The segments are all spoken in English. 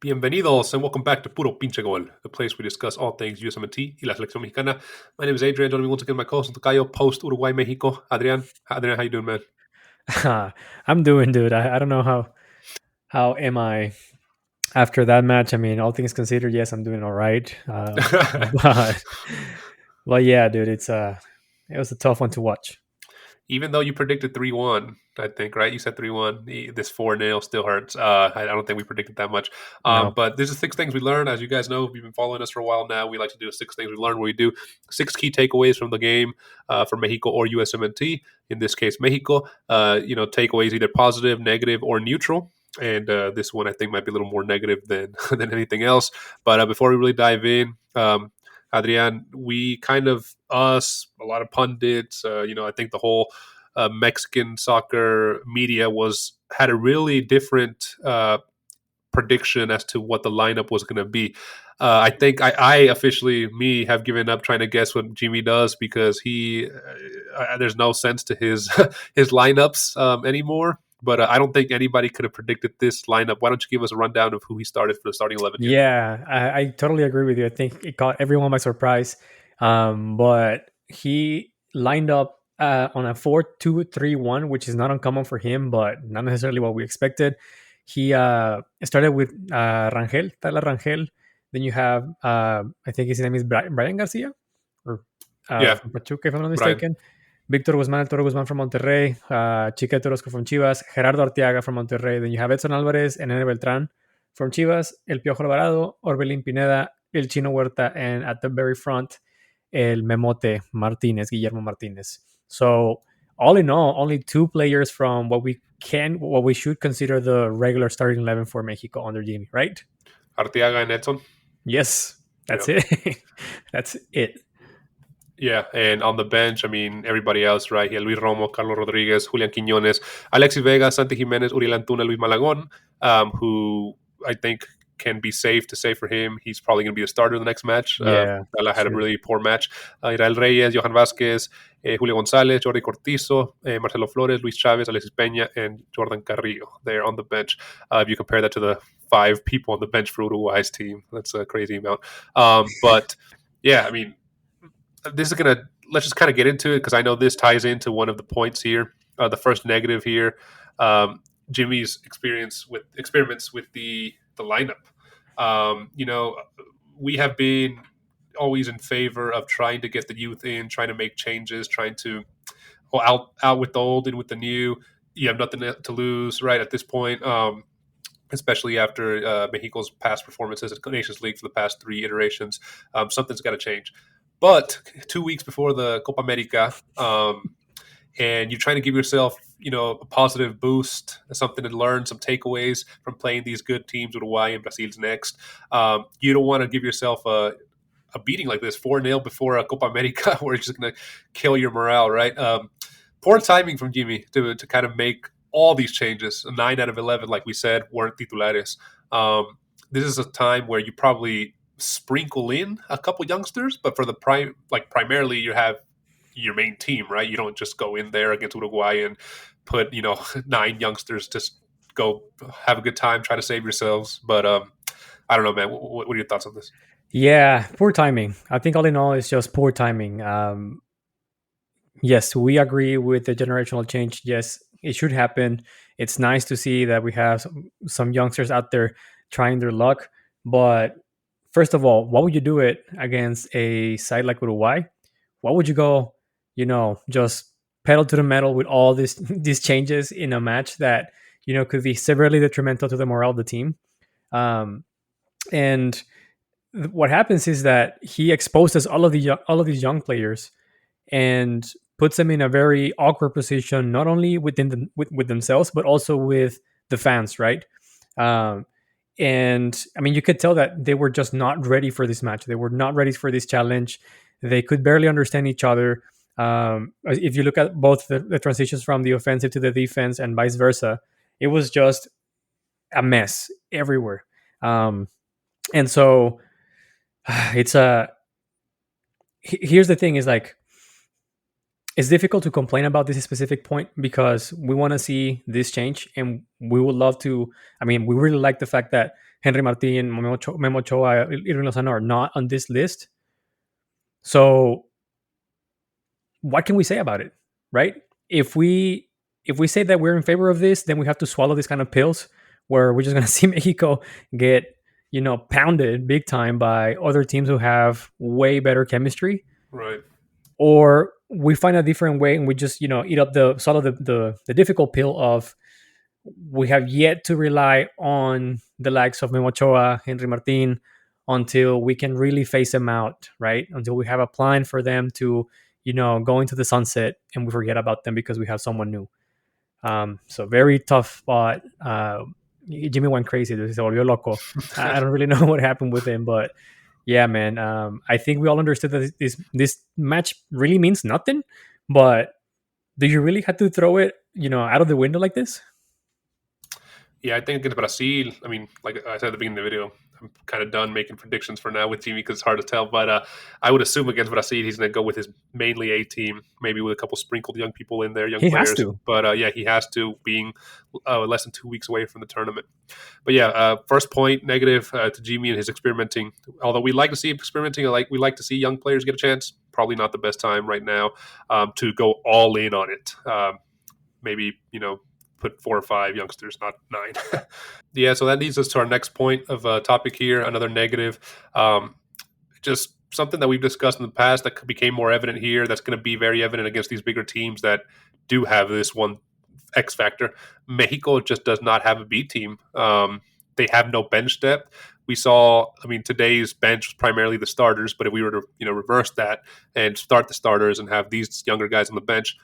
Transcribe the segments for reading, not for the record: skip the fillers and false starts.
Bienvenidos and welcome back to Puro Pinche Gol, the place we discuss all things USMNT y la selección mexicana. My name is Adrian. Joining me once again, my co-host Tocayo, post Uruguay Mexico. Adrian, how you doing, man? I'm doing, dude. I don't know how am I after that match. I mean, all things considered, yes, I'm doing all right. But yeah, dude, it was a tough one to watch. Even though you predicted 3-1, I think, right? You said 3-1. This 4-0 still hurts. I don't think we predicted that much. No. But this is 6 things we learned. As you guys know, if you've been following us for a while now, we like to do 6 things we learned, where we do 6 key takeaways from the game for Mexico or USMNT. In this case, Mexico. Takeaways either positive, negative, or neutral. And this one, I think, might be a little more negative than anything else. But before we really dive in, Adrian, we kind of, a lot of pundits, I think the whole Mexican soccer media had a really different prediction as to what the lineup was going to be. I think I officially, have given up trying to guess what Jimmy does, because there's no sense to his his lineups anymore. But I don't think anybody could have predicted this lineup. Why don't you give us a rundown of who he started for the starting 11 here? Yeah, I totally agree with you. I think it caught everyone by surprise. But he lined up on a 4-2-3-1, which is not uncommon for him, but not necessarily what we expected. He started with Tyler Rangel. Then you have, I think his name is Brian Garcia, or from Pachuca, if I'm not mistaken. Victor Guzman, El Toro Guzman from Monterrey, Chiquete Orozco from Chivas, Gerardo Arteaga from Monterrey. Then you have Edsonalvarez and Nene Beltran from Chivas, El Piojo Alvarado, Orbelín Pineda, El Chino Huerta, and at the very front, El Memote Martinez, Guillermo Martinez. So all in all, only 2 players from what we should consider the regular starting 11 for Mexico under Jimmy, right? Arteaga and Edson? Yes, that's it. That's it. Yeah, and on the bench, I mean, everybody else, right? Here, Luis Romo, Carlos Rodriguez, Julian Quiñones, Alexis Vega, Santigimenez, Uriel Antuna, Luis Malagón, who I think can be safe to say for him. He's probably going to be a starter in the next match. Tala had a really poor match. Israel Reyes, Johan Vázquez, Julio González, Jordi Cortizo, Marcelo Flores, Luis Chávez, Alexis Peña, and Jordan Carrillo there on the bench. If you compare that to the 5 people on the bench for Uruguay's team, that's a crazy amount. But yeah, I mean, let's just kind of get into it, because I know this ties into one of the points here. The first negative here, Jimmy's experiments with the lineup. We have been always in favor of trying to get the youth in, trying to make changes, trying to out with the old, in with the new. You have nothing to lose, right, at this point. Especially after Mexico's past performances at the Nations League for the past 3 iterations. Something's got to change. But 2 weeks before the Copa América, and you're trying to give yourself, a positive boost, something to learn, some takeaways from playing these good teams, Uruguay and Brazil's next. You don't want to give yourself a beating like this, 4-0 before a Copa América, where it's just going to kill your morale, right? Poor timing from Jimmy to kind of make all these changes. 9 out of 11, like we said, weren't titulares. This is a time where you probably sprinkle in a couple youngsters, but for the primarily you have your main team, right? You don't just go in there against Uruguay and put 9 youngsters, just go have a good time, try to save yourselves. But I don't know, man. What are your thoughts on this? Yeah, poor timing. I think all in all, it's just poor timing. Yes, we agree with the generational change. Yes, it should happen. It's nice to see that we have some youngsters out there trying their luck, but first of all, why would you do it against a side like Uruguay? Why would you go, just pedal to the metal with all these changes in a match that, could be severely detrimental to the morale of the team? And what happens is that he exposes all of these young players and puts them in a very awkward position, not only within with themselves, but also with the fans, right? And I mean, you could tell that they were just not ready for this match. They were not ready for this challenge. They could barely understand each other. If you look at both the transitions from the offensive to the defense and vice versa, it was just a mess everywhere. And so here's the thing, is like, it's difficult to complain about this specific point because we want to see this change, and we would love to. I mean, we really like the fact that Henry Martin, Memo Ochoa, Irving Lozano are not on this list. So what can we say about it, right? If we say that we're in favor of this, then we have to swallow these kind of pills where we're just going to see Mexico get pounded big time by other teams who have way better chemistry, Right. or we find a different way and we just eat up the difficult pill of we have yet to rely on the likes of Memochoa, Henry Martin, until we can really face them out, right? Until we have a plan for them to, go into the sunset and we forget about them because we have someone new. So very tough spot. Jimmy went crazy. Se volvió loco. I don't really know what happened with him, but yeah, man. I think we all understood that this match really means nothing. But do you really have to throw it, out of the window like this? Yeah, I think against Brazil, I mean, like I said at the beginning of the video, I'm kind of done making predictions for now with Jimmy because it's hard to tell. But I would assume against Brazil, he's going to go with his mainly A team, maybe with a couple sprinkled young people in there, young He has players. to. But yeah, he has to, being less than 2 weeks away from the tournament. But yeah, first point negative to Jimmy and his experimenting. Although we like to see him experimenting, we like to see young players get a chance. Probably not the best time right now to go all in on it. Maybe put 4 or 5 youngsters, not 9. Yeah, so that leads us to our next point of topic here. Another negative, just something that we've discussed in the past that became more evident here. That's going to be very evident against these bigger teams that do have this one X factor. Mexico just does not have a B team. They have no bench depth. We saw, I mean, today's bench was primarily the starters, but if we were to reverse that and start the starters and have these younger guys on the bench,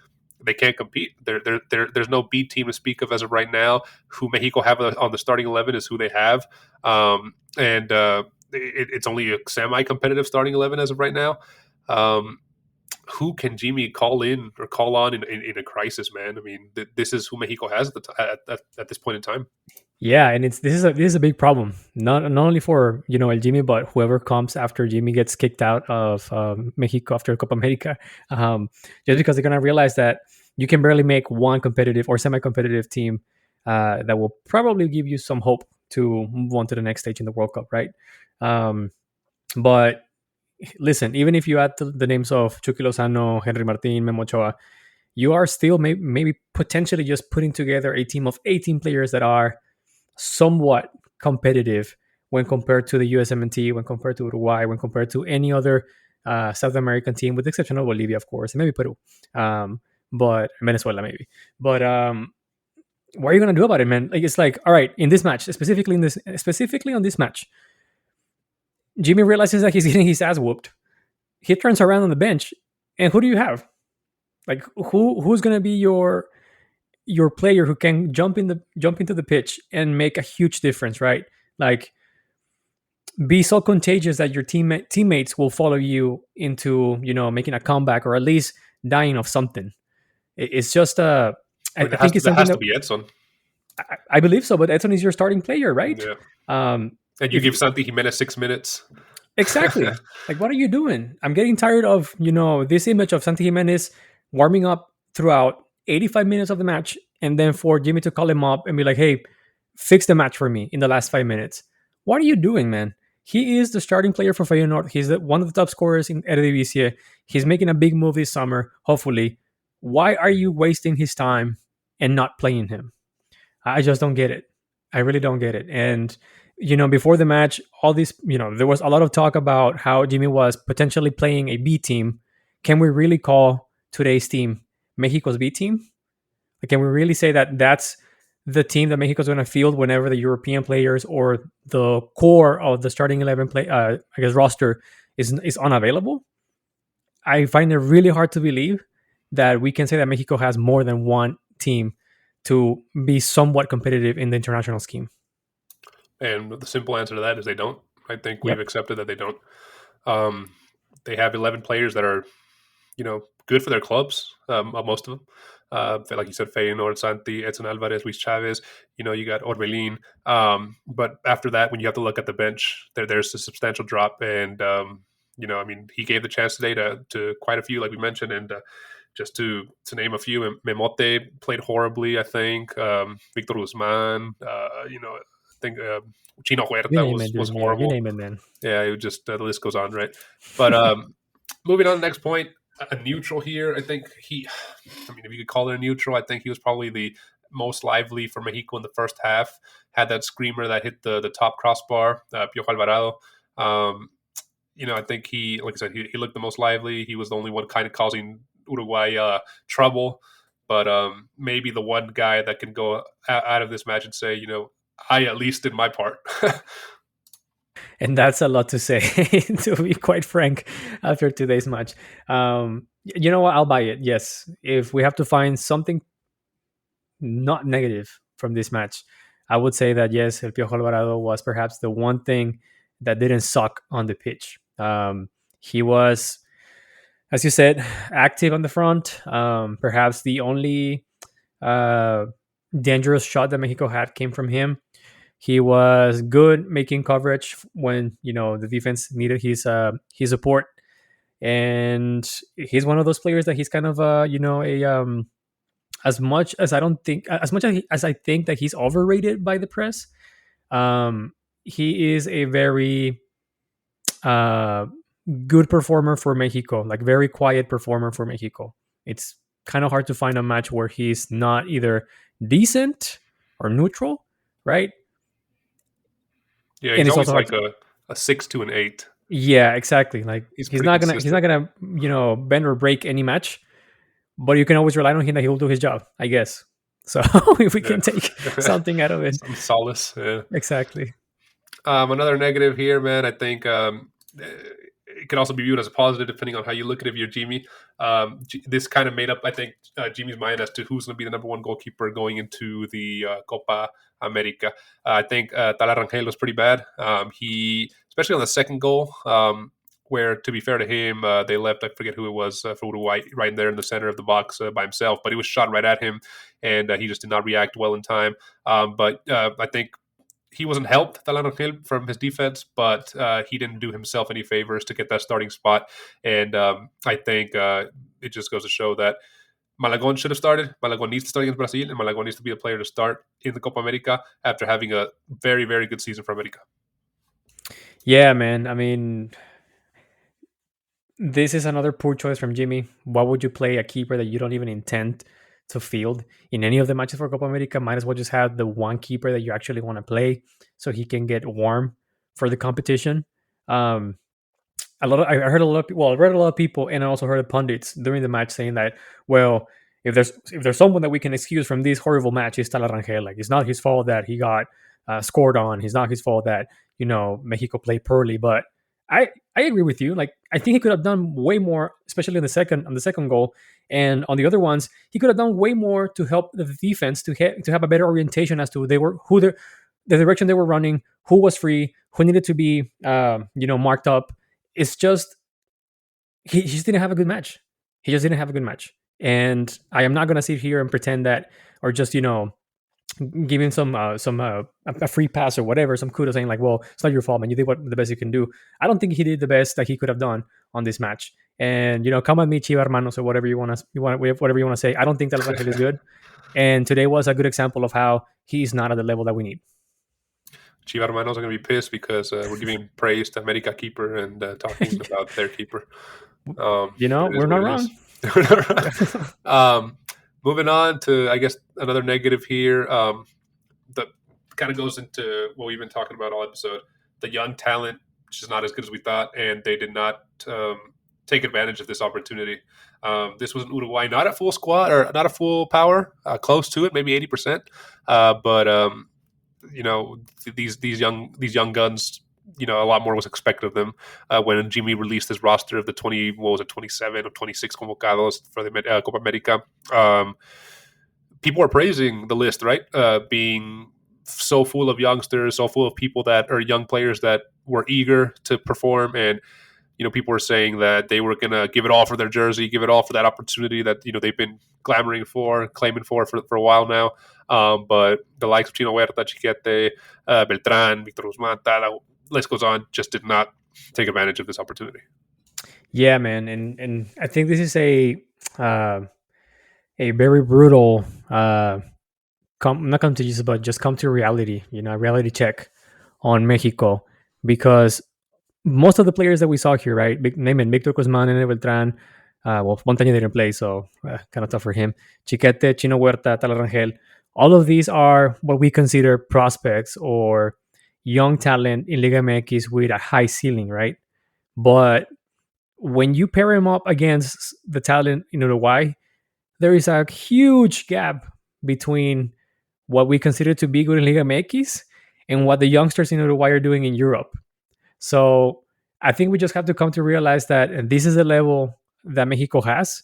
they can't compete. There's no B team to speak of as of right now. Who Mexico have on the starting 11 is who they have, and it's only a semi-competitive starting 11 as of right now. Who can Jimmy call in or call on in a crisis, man? I mean, this is who Mexico has at this point in time. Yeah, and this is a big problem. Not only for El Jimmy, but whoever comes after Jimmy gets kicked out of Mexico after Copa América, just because they're gonna realize that you can barely make one competitive or semi-competitive team that will probably give you some hope to move on to the next stage in the World Cup, right? But listen, even if you add the names of Chucky Lozano, Henry Martin, Memo Ochoa, you are still maybe potentially just putting together a team of 18 players that are somewhat competitive when compared to the USMNT, when compared to Uruguay, when compared to any other South American team, with the exception of Bolivia, of course, and maybe Peru, but Venezuela maybe. But what are you gonna do about it, man? Like it's like, all right, in this match, specifically on this match, Jimmy realizes that he's getting his ass whooped. He turns around on the bench, and who do you have? Like who's gonna be your player who can jump into the pitch and make a huge difference, right? Like be so contagious that your teammates will follow you into making a comeback or at least dying of something. It's just I think it's that something has to that be Edson. I believe so, but Edson is your starting player, right? Yeah. Um, And you give Santigimenez 6 minutes. exactly. Like, what are you doing? I'm getting tired of this image of Santigimenez warming up throughout 85 minutes of the match, and then for Jimmy to call him up and be like, "Hey, fix the match for me in the last 5 minutes." What are you doing, man? He is the starting player for Feyenoord. He's one of the top scorers in Eredivisie. He's making a big move this summer, hopefully. Why are you wasting his time and not playing him? I just don't get it. I really don't get it. And before the match, all these, there was a lot of talk about how Jimmy was potentially playing a B team. Can we really call today's team Mexico's B team? Like, can we really say that that's the team that Mexico's going to field whenever the European players or the core of the starting 11 roster is unavailable? I find it really hard to believe that we can say that Mexico has more than one team to be somewhat competitive in the international scheme. And the simple answer to that is they don't. I think we've Yep. accepted that they don't. They have 11 players that are, good for their clubs, most of them. Like you said, Feyenoord, Santi, Edsonalvarez, Luissuarez, you got Orbelin. But after that, when you have to look at the bench, there's a substantial drop. And, I mean, he gave the chance today to quite a few, like we mentioned, and just to name a few, Memote played horribly, I think. Victor Guzman, think Chino You Huerta name it, was dude. Yeah, you horrible. name it, man. Yeah, it would just the list goes on, right? But moving on to the next point, a neutral here. I think I mean, if you could call it a neutral, I think he was probably the most lively for Mexico in the first half. Had that screamer that hit the top crossbar, Piojo Alvarado. Um, I think like I said, he looked the most lively. He was the only one kind of causing Uruguay trouble. But maybe the one guy that can go out of this match and say, I at least did my part. And that's a lot to say, to be quite frank, after today's match. You know what? I'll buy it. Yes, if we have to find something not negative from this match, I would say that yes, El Piojo Alvarado was perhaps the one thing that didn't suck on the pitch. He was, as you said, active on the front. Perhaps the only uh, dangerous shot that Mexico had came from him. He was good making coverage when the defense needed his support, and he's one of those players that he's kind of a as much as I don't think as much as I think that he's overrated by the press. Um, he is a very uh, good performer for Mexico, like very quiet performer for Mexico. It's kind of hard to find a match where he's not either decent or neutral, right? Yeah, And he's it's also always hard like to, a 6 to an 8. yeah, exactly. Like He's he's pretty not gonna he's consistent. not gonna bend or break any match, but you can always rely on him that he will do his job, I guess. So if we Yeah. can take something out of it, Some solace. Yeah. exactly. Another negative here, man. I think it could also be viewed as a positive depending on how you look at it. If you're Jimmy, this kind of made up, I think, Jimmy's mind as to who's going to be the number one goalkeeper going into the Copa América. I think Tala Rangel was pretty bad. He, especially on the second goal, where, to be fair to him, they left, I forget who it was, for Uruguay, right there in the center of the box by himself. But it was shot right at him, and he just did not react well in time. But I think he wasn't helped, Talan Angel, from his defense, but he didn't do himself any favors to get that starting spot. And I think it just goes to show that Malagon should have started. Malagon needs to start against Brazil, and Malagon needs to be the player to start in the Copa America after having a very, very good season for America. Yeah, man. I mean, this is another poor choice from Jimmy. Why would you play a keeper that you don't even intend to field in any of the matches for Copa America? Might as well just have the one keeper that you actually want to play so he can get warm for the competition. Um, I heard a lot of, well, I read a lot of people, and I also heard pundits during the match saying that, well, if there's someone that we can excuse from this horrible match, it's Talarangel. Like, it's not his fault that he got scored on. It's not his fault that Mexico played poorly. But I agree with you. Like, I think he could have done way more, especially on the second goal, and on the other ones, he could have done way more to help the defense to have a better orientation as to the direction they were running, who was free, who needed to be marked up. It's just he just didn't have a good match. He just didn't have a good match. And I am not gonna sit here and pretend that, or just give him some a free pass or whatever, some kudos, saying like, well, it's not your fault, man. You did what the best you can do. I don't think he did the best that he could have done on this match. And come at me, Chiva hermanos, or whatever whatever you want to say. I don't think that Rangel is good. And today was a good example of how he's not at the level that we need. Chiva Hermanos are going to be pissed because we're giving praise to America keeper and talking about their keeper. It is We're not what it wrong. is. Moving on to, I guess, another negative here. That kind of goes into what we've been talking about all episode. The young talent, which is not as good as we thought, and they did not take advantage of this opportunity. This was an Uruguay, not at full squad or not at full power, close to it, maybe 80%. But these young guns, a lot more was expected of them when Jimmy released his roster of the 27 or 26 convocados for the Copa America. People are praising the list, right? Being so full of youngsters, so full of people that are young players that were eager to perform, and people were saying that they were gonna give it all for their jersey, give it all for that opportunity that they've been claiming for a while now. But the likes of Chino Huerta, Chiquete, Beltran, Victor Guzman, Tala, list goes on, just did not take advantage of this opportunity. Yeah, man, and I think this is a very brutal not come to Jesus, but just come to reality, reality check on Mexico, because most of the players that we saw here, right? Name it, Victor Guzman, Nene Beltran. Well, Montaña didn't play, so kind of tough for him. Chiquete, Chino Huerta, Talarangel. All of these are what we consider prospects or young talent in Liga MX with a high ceiling, right? But when you pair him up against the talent in Uruguay, there is a huge gap between what we consider to be good in Liga MX and what the youngsters in Uruguay are doing in Europe. So I think we just have to come to realize that this is the level that Mexico has,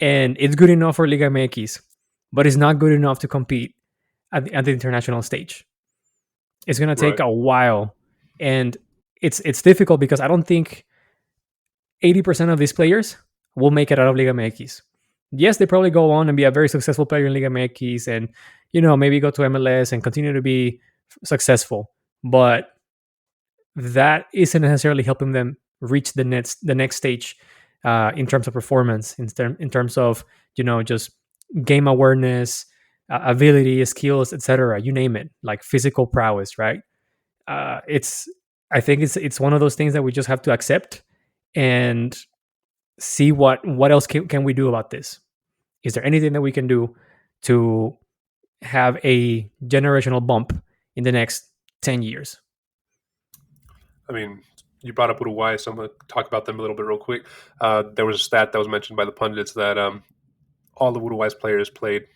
and it's good enough for Liga MX, but it's not good enough to compete at the international stage. It's going to take Right. a while, and it's difficult because I don't think 80% of these players will make it out of Liga MX. Yes, they probably go on and be a very successful player in Liga MX and, maybe go to MLS and continue to be successful. But that isn't necessarily helping them reach the next stage in terms of performance, in terms of, just game awareness, ability, skills, etc. You name it, like physical prowess, right? It's I think it's one of those things that we just have to accept and see what else can we do about this. Is there anything that we can do to have a generational bump in the next 10 years? I mean, you brought up Uruguay, so I'm going to talk about them a little bit real quick. There was a stat that was mentioned by the pundits that all of Uruguay's players played,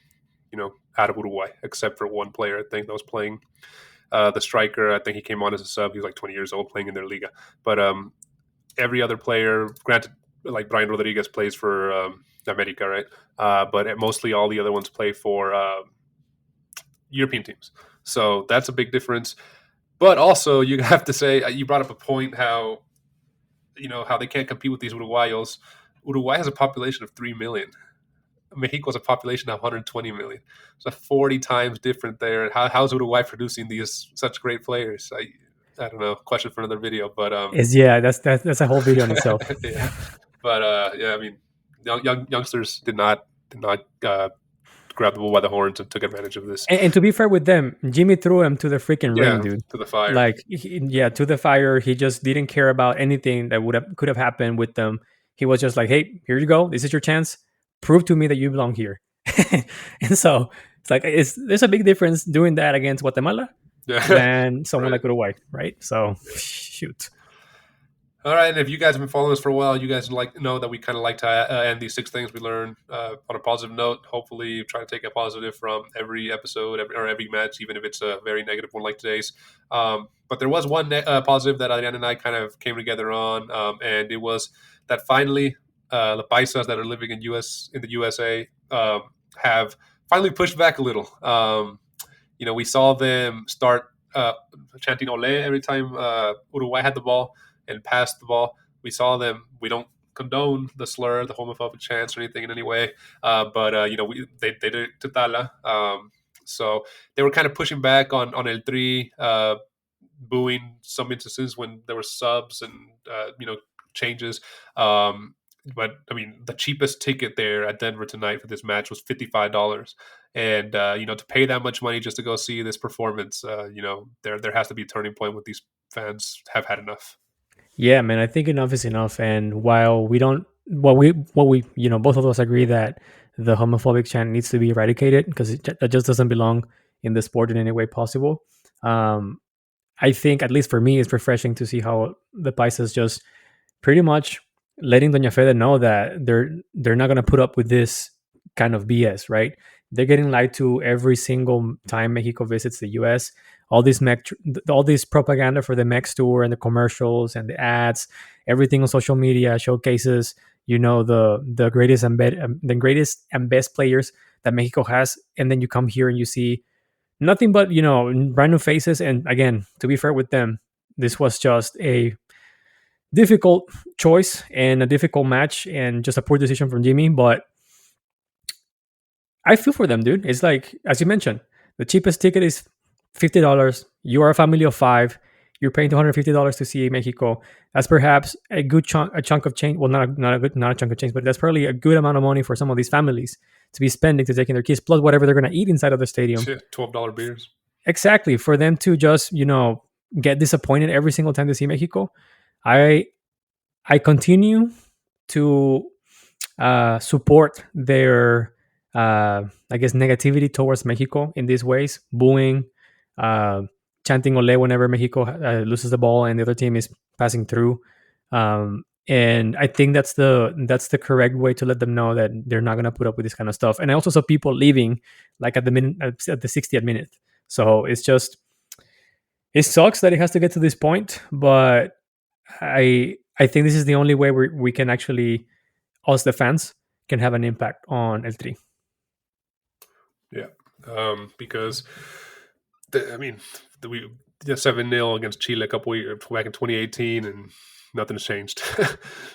out of Uruguay, except for one player, I think, that was playing. The striker, I think he came on as a sub. He was like 20 years old playing in their liga. But every other player, granted, like Brian Rodriguez plays for America, right? But mostly all the other ones play for European teams. So that's a big difference. But also, you have to say, you brought up a point how they can't compete with these Uruguayos. Uruguay has a population of 3 million. Mexico has a population of 120 million. So 40 times different there. How's Uruguay producing these such great players? I don't know. Question for another video, but That's a whole video in itself. yeah. But I mean, youngsters did not grab the bull by the horns and took advantage of this. And to be fair with them, Jimmy threw him to the freaking ring, dude. To the fire. Like, to the fire. He just didn't care about anything that could have happened with them. He was just like, "Hey, here you go. This is your chance. Prove to me that you belong here." And so it's like there's a big difference doing that against Guatemala than someone like Uruguay, right? So shoot. All right, and if you guys have been following us for a while, you guys know that we kind of like to end these 6 things we learn on a positive note. Hopefully, try to take a positive from every episode or every match, even if it's a very negative one like today's. But there was one positive that Adrian and I kind of came together on, and it was that finally the paisas that are living in the USA have finally pushed back a little. We saw them start chanting "Ole" every time Uruguay had the ball and passed the ball. We saw them. We don't condone the slur, the homophobic chants, or anything in any way. But they did it to Tala. So they were kind of pushing back on eltri, booing some instances when there were subs and changes. But I mean, the cheapest ticket there at Denver tonight for this match was $55, and to pay that much money just to go see this performance, there has to be a turning point with these fans have had enough. Yeah, man, I think enough is enough. And while we don't, what we, both of us agree that the homophobic chant needs to be eradicated because it just doesn't belong in the sport in any way possible. I think, at least for me, it's refreshing to see how the Paisas just pretty much letting Doña Fede know that they're not going to put up with this kind of BS, right? They're getting lied to every single time Mexico visits the US. All this propaganda for the Mex tour and the commercials and the ads, everything on social media showcases, the greatest and best players that Mexico has, and then you come here and you see nothing but brand new faces. And again, to be fair with them, this was just a difficult choice and a difficult match and just a poor decision from Jimmy. But I feel for them, dude. It's like, as you mentioned, the cheapest ticket is $50. You are a family of 5. you're paying $250 to see Mexico. That's perhaps a good chunk of change. Well, not a chunk of change, but that's probably a good amount of money for some of these families to be spending to taking their kids, plus whatever they're going to eat inside of the stadium. Shit, $12 beers. Exactly. For them to just, get disappointed every single time they see Mexico. I continue to support their, I guess, negativity towards Mexico in these ways, booing, uh, chanting "Ole" whenever Mexico loses the ball and the other team is passing through. And I think that's the correct way to let them know that they're not gonna put up with this kind of stuff. And I also saw people leaving like at the 60th minute. So it sucks that it has to get to this point, but I think this is the only way we can actually, us the fans, can have an impact on eltri. Yeah, because we did 7-0 against Chile a couple years back in 2018, and nothing's changed.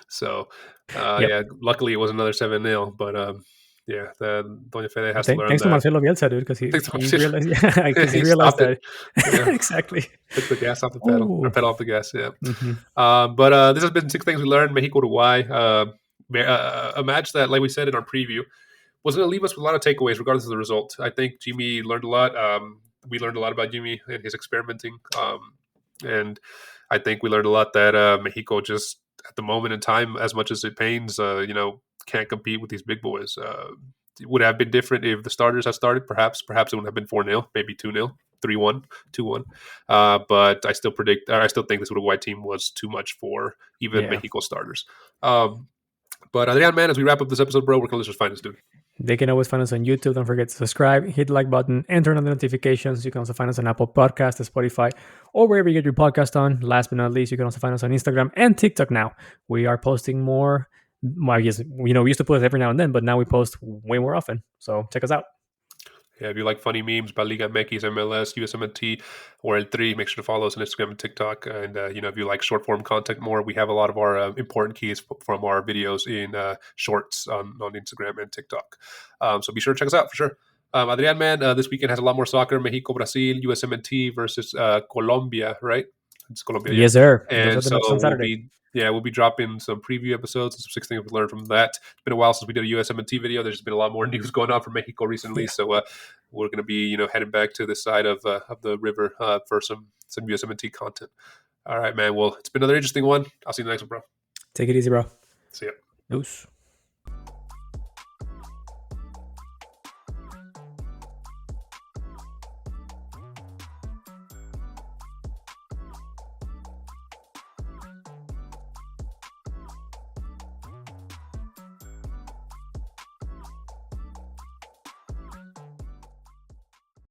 So, Yep. yeah, luckily it was another 7-0, but yeah, the Doña Fede has to learn Thanks to that. Marcelo Bielsa, dude, because he realized, he He realized stopped that. it. Yeah. Exactly. Took the gas off the pedal, or Ooh. pedal off the gas. Yeah. Mhm. But this has been 6 things we learned. Mexico Uruguay, a match that, like we said in our preview, was going to leave us with a lot of takeaways, regardless of the result. I think Jimmy learned a lot. We learned a lot about Jimmy and his experimenting, and I think we learned a lot that Mexico just at the moment in time, as much as it pains, can't compete with these big boys. It would have been different if the starters had started. Perhaps it wouldn't have been 4-0, maybe 2-0. 3-1, 2-1. But I still think this Uruguay team was too much for even Mexico starters. But Adrian, man, as we wrap up this episode, bro, where can listeners find us, dude? They can always find us on YouTube. Don't forget to subscribe, hit the like button, and turn on the notifications. You can also find us on Apple Podcasts, Spotify, or wherever you get your podcast on. Last but not least, you can also find us on Instagram and TikTok now. We are posting more. Well, yes, we used to post every now and then, but now we post way more often. So check us out. Yeah, if you like funny memes about ligamx, MLS, USMNT, or eltri, make sure to follow us on Instagram and TikTok. And, if you like short form content more, we have a lot of our important keys from our videos in shorts on Instagram and TikTok. So be sure to check us out for sure. Adrian, man, this weekend has a lot more soccer. Mexico, Brazil, USMNT versus Colombia, right? It's Colombia, Yes, sir. Those are And the so matches on Saturday. we'll be dropping some preview episodes and some 6 things we learned from that. It's been a while since we did a USMNT video. There's been a lot more news going on from Mexico recently. Yeah. So we're going to be, heading back to this side of the river for some USMNT content. All right, man. Well, it's been another interesting one. I'll see you in the next one, bro. Take it easy, bro. See ya. News.